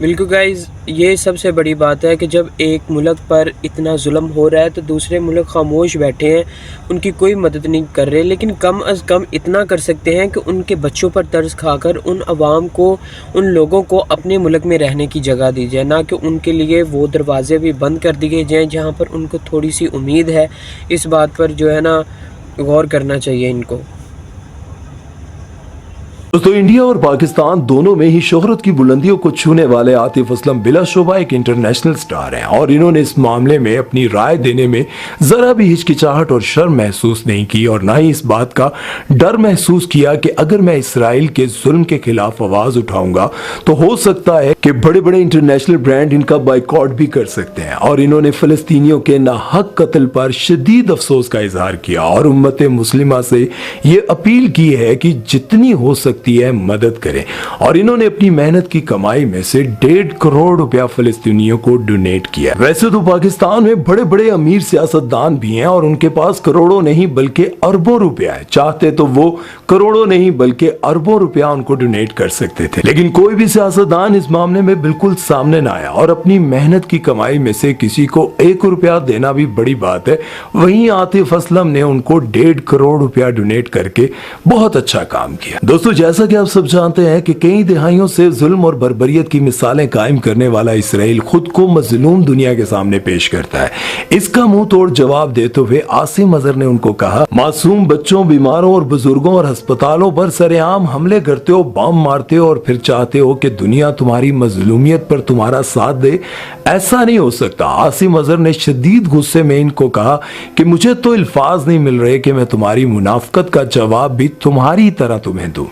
بالکل گائز، یہ سب سے بڑی بات ہے کہ جب ایک ملک پر اتنا ظلم ہو رہا ہے تو دوسرے ملک خاموش بیٹھے ہیں، ان کی کوئی مدد نہیں کر رہے، لیکن کم از کم اتنا کر سکتے ہیں کہ ان کے بچوں پر ترس کھا کر ان عوام کو، ان لوگوں کو اپنے ملک میں رہنے کی جگہ دی جائے، نہ کہ ان کے لیے وہ دروازے بھی بند کر دیے جائیں جہاں پر ان کو تھوڑی سی امید ہے۔ اس بات پر جو ہے نا غور کرنا چاہیے ان کو۔ دوستو، انڈیا اور پاکستان دونوں میں ہی شہرت کی بلندیوں کو چھونے والے عاطف اسلم بلا شبہ ایک انٹرنیشنل سٹار ہیں، اور انہوں نے اس معاملے میں اپنی رائے دینے میں ذرا بھی ہچکچاہٹ اور شرم محسوس نہیں کی، اور نہ ہی اس بات کا ڈر محسوس کیا کہ اگر میں اسرائیل کے ظلم کے خلاف آواز اٹھاؤں گا تو ہو سکتا ہے کہ بڑے بڑے انٹرنیشنل برانڈ ان کا بائیکاٹ بھی کر سکتے ہیں۔ اور انہوں نے فلسطینیوں کے ناحق قتل پر شدید افسوس کا اظہار کیا اور امت مسلمہ سے یہ اپیل کی ہے کہ جتنی ہو سکتی ہے مدد کریں، اور انہوں نے اپنی محنت کی کمائی میں سے 1.5 کروڑ روپیہ فلسطینیوں کو ڈونیٹ کیا۔ ویسے تو پاکستان میں بڑے بڑے امیر سیاستدان بھی ہیں اور ان کے پاس کروڑوں نہیں بلکہ اربوں روپیہ ہے، چاہتے تو وہ کروڑوں نہیں بلکہ اربوں روپیہ ان کو ڈونیٹ کر سکتے تھے، لیکن کوئی بھی سیاستدان اس معاملے میں بالکل سامنے نہ آیا، اور اپنی محنت کی کمائی میں سے کسی کو 1 روپیہ دینا بھی بڑی بات ہے۔ وہیں عاطف اسلم نے ان کو 1.5 کروڑ روپیہ ڈونیٹ کر کے بہت اچھا کام کیا۔ دوستو، جیسا کہ آپ سب جانتے ہیں کہ کئی دہائیوں سے ظلم اور بربریت کی مثالیں قائم کرنے والا اسرائیل خود کو مظلوم دنیا کے سامنے پیش کرتا ہے۔ اس کا منہ توڑ جواب دیتے ہوئے عاصم اظہر نے ان کو کہا، معصوم بچوں، بیماروں اور بزرگوں اور ہسپتالوں پر سرے عام حملے کرتے ہو، بم مارتے ہو، اور پھر چاہتے ہو کہ دنیا تمہاری مظلومیت پر تمہارا ساتھ دے؟ ایسا نہیں ہو سکتا۔ عاصم اظہر نے شدید غصے میں ان کو کہا کہ مجھے تو الفاظ نہیں مل رہے کہ میں تمہاری منافقت کا جواب بھی تمہاری طرح تمہیں دوں۔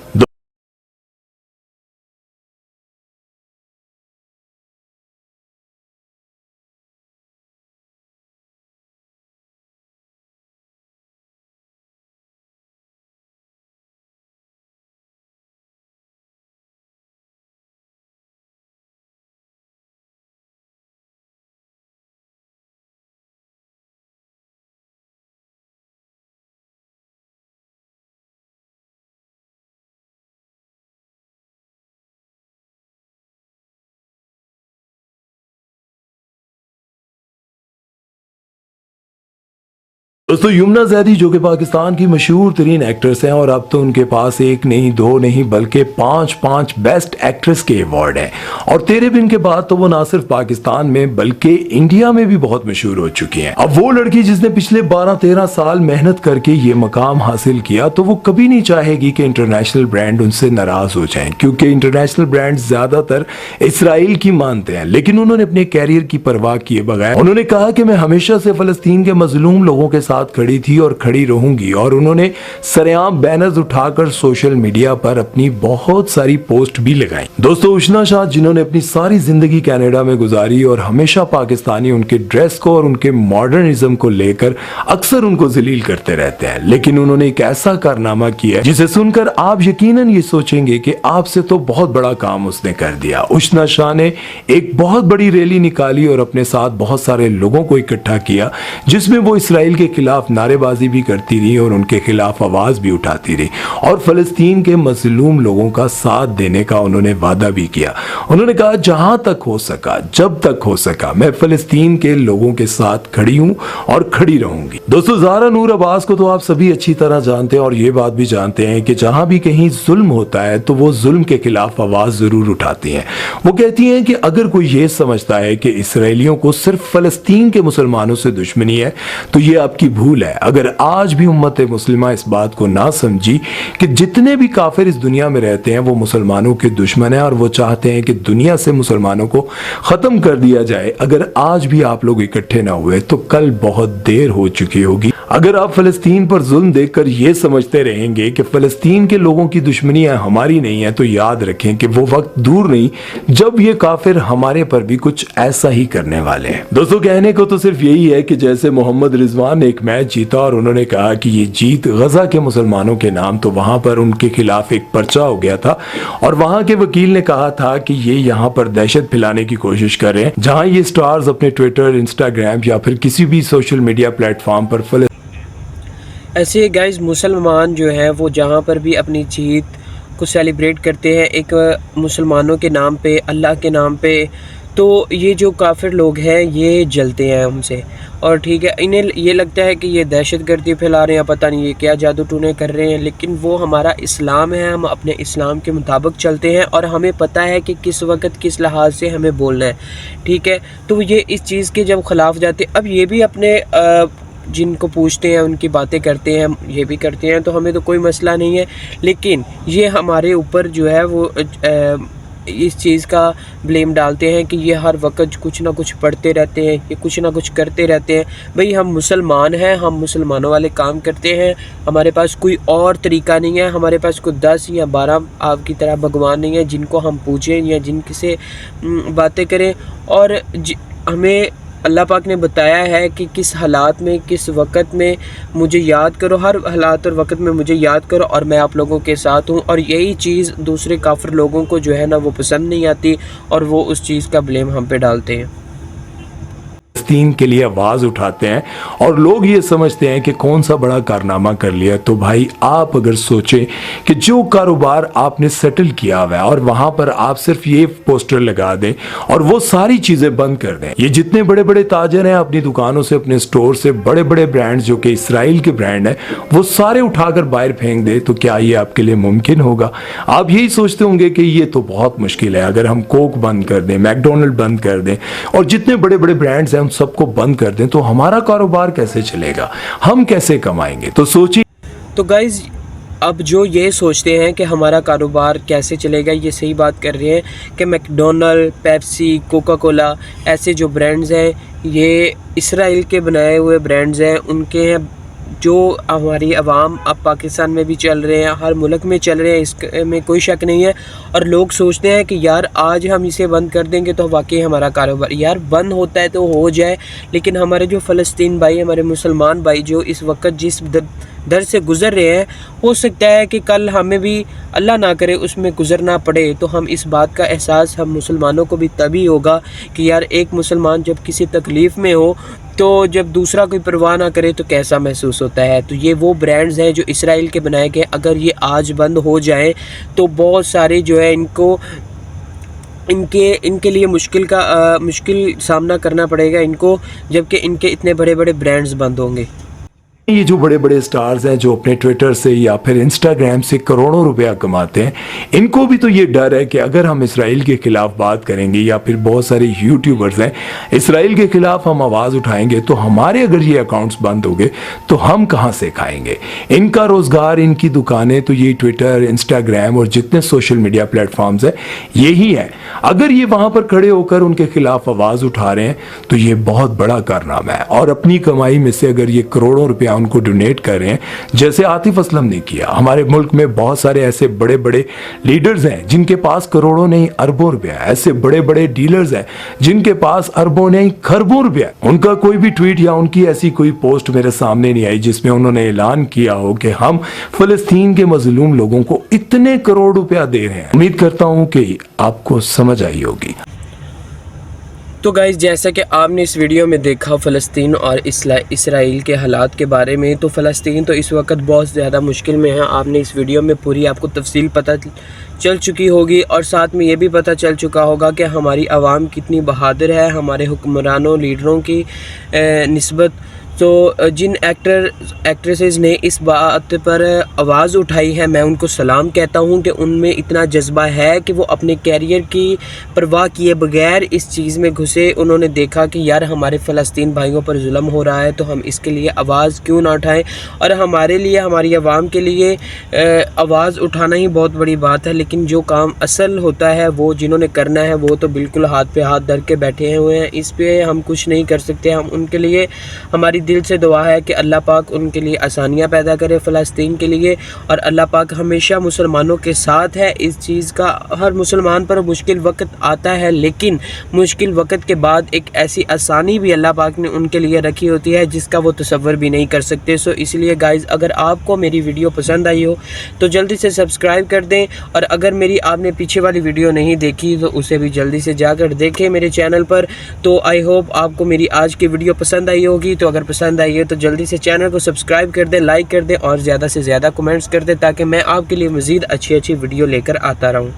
دوستو، یمنا زیدی جو کہ پاکستان کی مشہور ترین ایکٹریس ہیں، اور اب تو ان کے پاس 1 نہیں 2 نہیں بلکہ 5 بیسٹ ایکٹریس کے ایوارڈ ہیں، اور تیرے بن کے بعد تو وہ نہ صرف پاکستان میں بلکہ انڈیا میں بھی بہت مشہور ہو چکی ہیں۔ اب وہ لڑکی جس نے پچھلے 12-13 سال محنت کر کے یہ مقام حاصل کیا، تو وہ کبھی نہیں چاہے گی کہ انٹرنیشنل برانڈ ان سے ناراض ہو جائیں، کیونکہ انٹرنیشنل برانڈ زیادہ تر اسرائیل کی مانتے ہیں، لیکن انہوں نے اپنے کیریئر کی پرواہ کیے بغیر انہوں نے کہا کہ میں ہمیشہ سے فلسطین کے مظلوم لوگوں کے ساتھ کھڑی تھی اور کھڑی رہوں گی، اور انہوں نے سرعام بینرز اٹھا کر سوشل میڈیا پر اپنی بہت ساری پوسٹ بھی لگائیں۔ دوستو، اشنا شاہ جنہوں نے اپنی ساری زندگی کینیڈا میں گزاری اور ہمیشہ پاکستانی ان کے ڈریس کو اور ان کے ماڈرنزم کو لے کر اکثر ان کو ذلیل کرتے رہتے ہیں، لیکن انہوں نے ایک ایسا کارنامہ کیا جسے سن کر آپ یقیناً یہ سوچیں گے کہ آپ سے تو بہت بڑا کام اس نے کر دیا۔ اشنا شاہ نے ایک بہت بڑی ریلی نکالی اور اپنے ساتھ بہت سارے لوگوں کو اکٹھا کیا، جس میں وہ اسرائیل کے خلاف نعرے بازی بھی کرتی رہی اور ان کے خلاف آواز بھی اٹھاتی رہی، اور فلسطین کے مظلوم لوگوں کا ساتھ دینے کا انہوں نے وعدہ بھی کیا۔ انہوں نے کہا، جہاں تک ہو سکا، جب تک ہو سکا، میں فلسطین کے لوگوں کے ساتھ کھڑی ہوں اور کھڑی رہوں گی۔ دوستو، زہرا نور عباس کو تو آپ سبھی اچھی طرح جانتے ہیں، اور یہ بات بھی جانتے ہیں کہ جہاں بھی کہیں ظلم ہوتا ہے تو وہ ظلم کے خلاف آواز ضرور اٹھاتی ہیں۔ وہ کہتی ہیں کہ اگر کوئی یہ سمجھتا ہے کہ اسرائیلیوں کو صرف فلسطین کے مسلمانوں سے دشمنی ہے تو یہ آپ کی بھول ہے۔ اگر آج بھی امت مسلمہ اس بات کو نہ سمجھی کہ جتنے بھی کافر اس دنیا میں رہتے ہیں وہ مسلمانوں کے دشمن ہیں اور وہ چاہتے ہیں کہ دنیا سے مسلمانوں کو ختم کر دیا جائے، اگر آج بھی آپ لوگ اکٹھے نہ ہوئے تو کل بہت دیر ہو چکی ہوگی۔ اگر آپ فلسطین پر ظلم دیکھ کر یہ سمجھتے رہیں گے کہ فلسطین کے لوگوں کی دشمنیاں ہماری نہیں ہیں، تو یاد رکھیں کہ وہ وقت دور نہیں جب یہ کافر ہمارے پر بھی کچھ ایسا ہی کرنے والے ہیں۔ دوستو، کہنے کو تو صرف یہی ہے کہ جیسے محمد رضوان نے ایک میچ جیتا اور انہوں نے کہا کہ یہ جیت غزہ کے مسلمانوں کے نام، تو وہاں پر ان کے خلاف ایک پرچہ ہو گیا تھا اور وہاں کے وکیل نے کہا تھا کہ یہ یہاں پر دہشت پھیلانے کی کوشش کر رہے ہیں، جہاں یہ سٹارز اپنے ٹویٹر، انسٹاگرام یا پھر کسی بھی سوشل میڈیا پلیٹ فارم پر ایسے گائز مسلمان جو ہیں وہ جہاں پر بھی اپنی جیت کو سیلیبریٹ کرتے ہیں ایک مسلمانوں کے نام پہ، اللہ کے نام پہ، تو یہ جو کافر لوگ ہیں یہ جلتے ہیں ہم سے، اور ٹھیک ہے انہیں یہ لگتا ہے کہ یہ دہشت گردی پھیلا رہے ہیں، پتہ نہیں یہ کیا جادو ٹونے کر رہے ہیں، لیکن وہ ہمارا اسلام ہے، ہم اپنے اسلام کے مطابق چلتے ہیں اور ہمیں پتہ ہے کہ کس وقت کس لحاظ سے ہمیں بولنا ہے، ٹھیک ہے۔ تو یہ اس چیز کے جب خلاف جاتے، اب یہ بھی اپنے جن کو پوچھتے ہیں ان کی باتیں کرتے ہیں، یہ بھی کرتے ہیں، تو ہمیں تو کوئی مسئلہ نہیں ہے، لیکن یہ ہمارے اوپر جو ہے وہ اس چیز کا بلیم ڈالتے ہیں کہ یہ ہر وقت کچھ نہ کچھ پڑھتے رہتے ہیں، یہ کچھ نہ کچھ کرتے رہتے ہیں۔ بھئی ہم مسلمان ہیں، ہم مسلمانوں والے کام کرتے ہیں، ہمارے پاس کوئی اور طریقہ نہیں ہے، ہمارے پاس کوئی 10 یا 12 آپ کی طرح بھگوان نہیں ہے جن کو ہم پوجیں یا جن سے باتیں کریں، اور ہمیں اللہ پاک نے بتایا ہے کہ کس حالات میں کس وقت میں مجھے یاد کرو، ہر حالات اور وقت میں مجھے یاد کرو اور میں آپ لوگوں کے ساتھ ہوں، اور یہی چیز دوسرے کافر لوگوں کو جو ہے نا وہ پسند نہیں آتی، اور وہ اس چیز کا بلیم ہم پہ ڈالتے ہیں۔ فلسطین کے لیے آواز اٹھاتے ہیں اور لوگ یہ سمجھتے ہیں کہ کون سا بڑا کارنامہ کر لیا۔ تو بھائی آپ اگر سوچیں کہ جو کاروبار آپ نے سیٹل کیا ہوا ہے اور وہاں پر آپ صرف یہ پوسٹر لگا دیں اور وہ ساری چیزیں بند کر دیں، یہ جتنے بڑے بڑے تاجر ہیں اپنی دکانوں سے، اپنے سٹور سے، بڑے بڑے برانڈ جو کہ اسرائیل کے برانڈ ہیں وہ سارے اٹھا کر باہر پھینک دیں، تو کیا یہ آپ کے لیے ممکن ہوگا؟ آپ یہی سوچتے ہوں گے کہ یہ تو بہت مشکل ہے، اگر ہم کوک بند کر دیں، میکڈونلڈ بند کر دیں اور جتنے بڑے بڑے برانڈز ہیں سب کو بند کر دیں تو ہمارا کاروبار کیسے چلے گا، ہم کیسے کمائیں گے؟ تو سوچیے۔ تو گائز اب جو یہ سوچتے ہیں کہ ہمارا کاروبار کیسے چلے گا، یہ صحیح بات کر رہے ہیں کہ میکڈونلڈ، پیپسی، کوکا کولا ایسے جو برانڈز ہیں یہ اسرائیل کے بنائے ہوئے برانڈز ہیں، ان کے ہیں جو ہماری عوام اب پاکستان میں بھی چل رہے ہیں، ہر ملک میں چل رہے ہیں، اس میں کوئی شک نہیں ہے، اور لوگ سوچتے ہیں کہ یار آج ہم اسے بند کر دیں گے تو واقعی ہمارا کاروبار یار بند ہوتا ہے تو ہو جائے، لیکن ہمارے جو فلسطین بھائی، ہمارے مسلمان بھائی جو اس وقت جس در سے گزر رہے ہیں، ہو سکتا ہے کہ کل ہمیں بھی اللہ نہ کرے اس میں گزرنا پڑے، تو ہم اس بات کا احساس ہم مسلمانوں کو بھی تبھی ہوگا کہ یار ایک مسلمان جب کسی تکلیف میں ہو تو جب دوسرا کوئی پرواہ نہ کرے تو کیسا محسوس ہوتا ہے۔ تو یہ وہ برانڈز ہیں جو اسرائیل کے بنائے گئے، اگر یہ آج بند ہو جائیں تو بہت سارے جو ہے ان کے لیے مشکل سامنا کرنا پڑے گا ان کو، جبکہ ان کے اتنے بڑے بڑے برانڈز بند ہوں گے۔ یہ جو بڑے بڑے سٹارز ہیں جو اپنے ٹویٹر سے یا پھر انسٹاگرام سے کروڑوں روپیہ کماتے ہیں، ان کو بھی تو یہ ڈر ہے کہ اگر ہم اسرائیل کے خلاف بات کریں گے یا پھر بہت سارے یوٹیوبرز ہیں اسرائیل کے خلاف ہم آواز اٹھائیں گے تو ہمارے اگر یہ اکاؤنٹس بند ہو گئے تو ہم کہاں سے کھائیں گے؟ ان کا روزگار، ان کی دکانیں تو یہ ٹویٹر، انسٹاگرام اور جتنے سوشل میڈیا پلیٹ فارمز ہیں یہی ہے۔ اگر یہ وہاں پر کھڑے ہو کر ان کے خلاف آواز اٹھا رہے ہیں تو یہ بہت بڑا کارنامہ ہے، اور اپنی کمائی میں سے اگر یہ کروڑوں روپیہ ان کو ڈونیٹ کر رہے ہیں جیسے عاطف اسلم نے کیا۔ ہمارے ملک میں بہت سارے ایسے بڑے بڑے لیڈرز ہیں جن کے پاس کروڑوں نہیں اربوں روپیہ، ایسے بڑے بڑے ڈیلرز ہیں جن کے پاس اربوں نہیں کھربوں روپیہ۔ ان کا کوئی بھی ٹویٹ یا ان کی ایسی کوئی پوسٹ میرے سامنے نہیں آئی جس میں انہوں نے اعلان کیا ہو کہ ہم فلسطین کے مظلوم لوگوں کو اتنے کروڑ روپیہ دے رہے ہیں۔ امید کرتا ہوں کہ آپ کو سمجھ آئی ہوگی۔ تو گائز جیسا کہ آپ نے اس ویڈیو میں دیکھا فلسطین اور اسرائیل کے حالات کے بارے میں، تو فلسطین تو اس وقت بہت زیادہ مشکل میں ہے۔ آپ نے اس ویڈیو میں پوری آپ کو تفصیل پتہ چل چکی ہوگی، اور ساتھ میں یہ بھی پتہ چل چکا ہوگا کہ ہماری عوام کتنی بہادر ہے ہمارے حکمرانوں، لیڈروں کی نسبت۔ تو جن ایکٹریسز نے اس بات پر آواز اٹھائی ہے، میں ان کو سلام کہتا ہوں کہ ان میں اتنا جذبہ ہے کہ وہ اپنے کیریئر کی پرواہ کیے بغیر اس چیز میں گھسے۔ انہوں نے دیکھا کہ یار ہمارے فلسطین بھائیوں پر ظلم ہو رہا ہے تو ہم اس کے لیے آواز کیوں نہ اٹھائیں، اور ہمارے لیے، ہماری عوام کے لیے آواز اٹھانا ہی بہت بڑی بات ہے، لیکن جو کام اصل ہوتا ہے وہ جنہوں نے کرنا ہے وہ تو بالکل ہاتھ پہ ہاتھ دھر کے بیٹھے ہوئے ہیں، اس پہ ہم کچھ نہیں کر سکتے۔ ہم ان کے لیے، ہماری دل سے دعا ہے کہ اللہ پاک ان کے لیے آسانیاں پیدا کرے فلسطین کے لیے، اور اللہ پاک ہمیشہ مسلمانوں کے ساتھ ہے۔ اس چیز کا ہر مسلمان پر مشکل وقت آتا ہے، لیکن مشکل وقت کے بعد ایک ایسی آسانی بھی اللہ پاک نے ان کے لیے رکھی ہوتی ہے جس کا وہ تصور بھی نہیں کر سکتے۔ سو اس لیے گائز اگر آپ کو میری ویڈیو پسند آئی ہو تو جلدی سے سبسکرائب کر دیں، اور اگر میری آپ نے پیچھے والی ویڈیو نہیں دیکھی تو اسے بھی جلدی سے جا کر دیکھیں میرے چینل پر۔ تو آئی ہوپ آپ کو میری آج کی ویڈیو پسند آئی ہوگی، تو اگر پسند آئی ہے تو جلدی سے چینل کو سبسکرائب کر دیں، لائک کر دیں اور زیادہ سے زیادہ کمنٹس کر دیں تاکہ میں آپ کے لیے مزید اچھی ویڈیو لے کر آتا رہوں۔